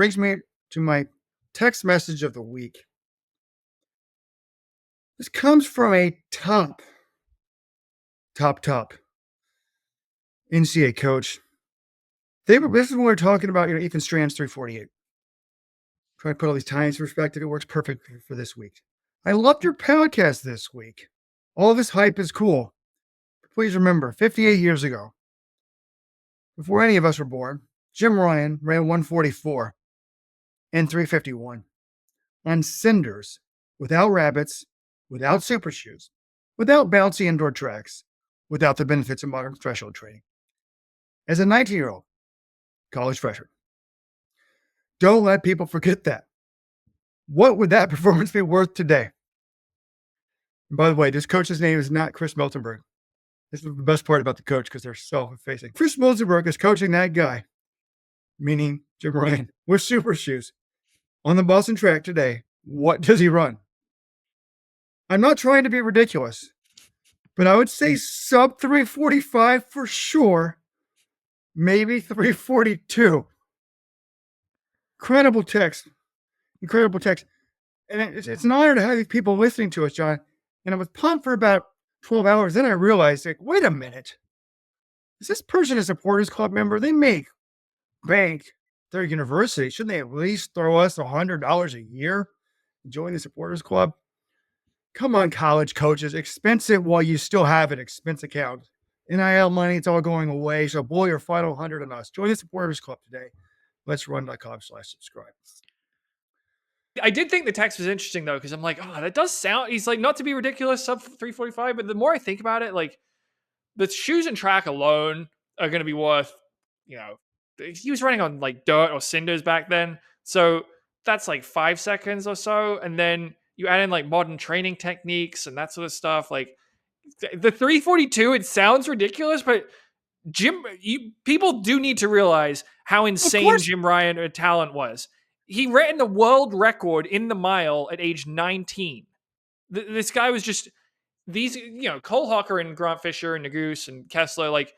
brings me to my text message of the week. This comes from a top NCAA coach. This is when we're talking about, Ethan Strand's 348. Trying to put all these times in perspective. It works perfectly for this week. I loved your podcast this week. All this hype is cool. Please remember, 58 years ago, before any of us were born, Jim Ryun ran 144 and 351 on cinders, without rabbits, without Supershoes, without bouncy indoor tracks, without the benefits of modern threshold training. As a 19-year-old college freshman. Don't let people forget that. What would that performance be worth today? And by the way, this coach's name is not Chris Miltenberg. This is the best part about the coach because they're self-effacing. Chris Miltenberg is coaching that guy, meaning Jim Ryun, with Supershoes on the Boston track today. What does he run? I'm not trying to be ridiculous, but I would say sub 345 for sure. Maybe 342. Incredible text. And it's an honor to have these people listening to us, John. And I was pumped for about 12 hours. Then I realized, wait a minute. Is this person a supporters club member? They make bank their university. Shouldn't they at least throw us $100 a year to join the supporters club? Come on, college coaches. Expense it while you still have an expense account. NIL money, it's all going away. So blow your final 100 on us. Join the supporters club today. Let's run.com/subscribe. I did think the text was interesting though, because I'm like, oh, that does sound. He's like, not to be ridiculous, sub 345, but the more I think about it, like the shoes and track alone are going to be worth, he was running on like dirt or cinders back then, so that's like 5 seconds or so, and then you add in like modern training techniques and that sort of stuff. Like the 342, it sounds ridiculous, but people do need to realize how insane Jim Ryun talent was. He ran the world record in the mile at age 19. This guy was just these, Cole Hocker and Grant Fisher and Nuguse and Kessler, like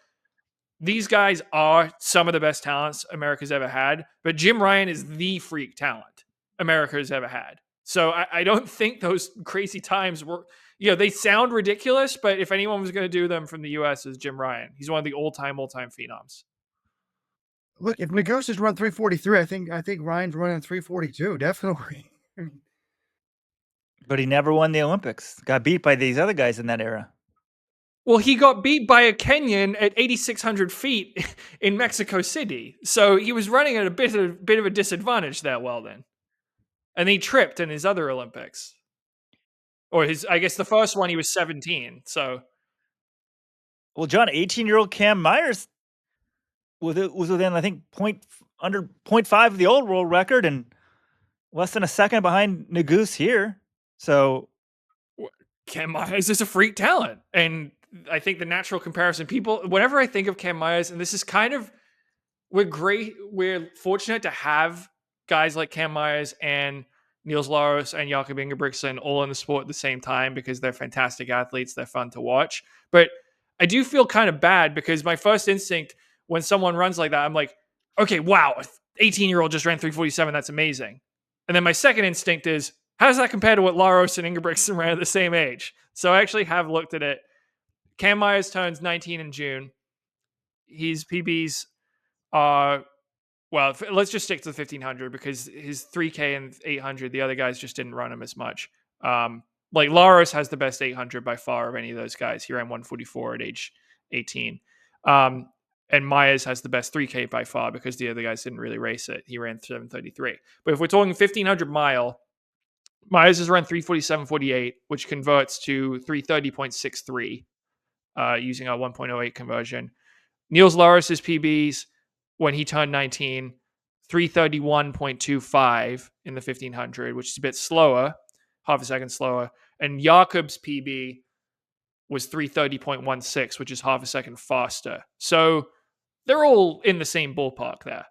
these guys are some of the best talents America's ever had. But Jim Ryun is the freak talent America has ever had. So I don't think those crazy times were, they sound ridiculous, but if anyone was going to do them from the U.S. is Jim Ryun. He's one of the all-time phenoms. Look, if Nuguse has run 343, I think Ryun's running 342, definitely. But he never won the Olympics. Got beat by these other guys in that era. Well, he got beat by a Kenyan at 8,600 feet in Mexico City. So he was running at a bit of a disadvantage there, then. And he tripped in his other Olympics. Or I guess the first one he was 17. So, well, John, 18-year-old Cam Myers was within, I think, under 0.5 of the old world record and less than a second behind Nuguse here. So Cam Myers is a freak talent. And I think the natural comparison, whenever I think of Cam Myers, and this is we're fortunate to have guys like Cam Myers and Niels Laros and Jakob Ingebrigtsen all in the sport at the same time because they're fantastic athletes. They're fun to watch. But I do feel kind of bad because my first instinct when someone runs like that, I'm like, okay, wow, 18-year-old just ran 347. That's amazing. And then my second instinct is, how does that compare to what Laros and Ingebrigtsen ran at the same age? So I actually have looked at it. Cam Myers turns 19 in June. His PBs are, let's just stick to the 1500 because his 3K and 800, the other guys just didn't run him as much. Like Laros has the best 800 by far of any of those guys. He ran 144 at age 18. And Myers has the best 3K by far because the other guys didn't really race it. He ran 733. But if we're talking 1500 mile, Myers has run 347.48, which converts to 330.63 using our 1.08 conversion. Niels Laros' PBs when he turned 19, 331.25 in the 1500, which is a bit slower, half a second slower. And Jakob's PB was 330.16, which is half a second faster. So they're all in the same ballpark there.